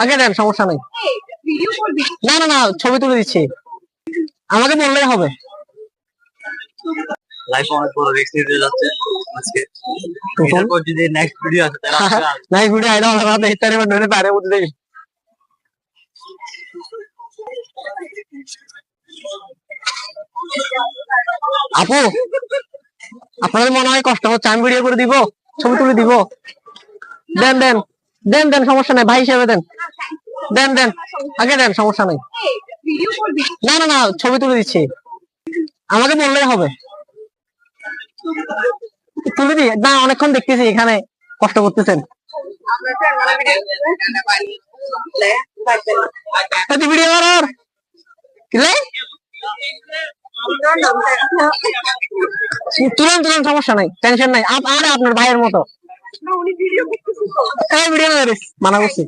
আগে দেন, সমস্যা নেই। না না না, ছবি তুলে দিচ্ছি, আমাকে বললেই হবে। লাইফ অনেক বড় রিস্ক নিতে যাচ্ছে আজকে। এরপর যদি নেক্সট ভিডিও আসে তাহলে নেক্সট ভিডিও আইডা আমরা রাতে ইত্যাদি বন্ধনে বাইরে বলতে দেই। আপু, আপনাদের মনে হয় কষ্ট হচ্ছে, আমি ভিডিও করে দিব, ছবি তুলে দিব। দেন দেন দেন দেন, সমস্যা নাই, ভাই হিসেবে দেন, দেন দেন, আগে দেন, সমস্যা নাই। না না না, ছবি তুলে দিচ্ছি, আমাকে বললেই হবে। তুলে দি না, অনেকক্ষণ দেখতেছি এখানে কষ্ট করতেছেন। ভিডিও করার তুলেন তুলেন, সমস্যা নাই, টেনশন নাই। আরে আপনার ভাইয়ের মতো ভিডিও মানা করছি।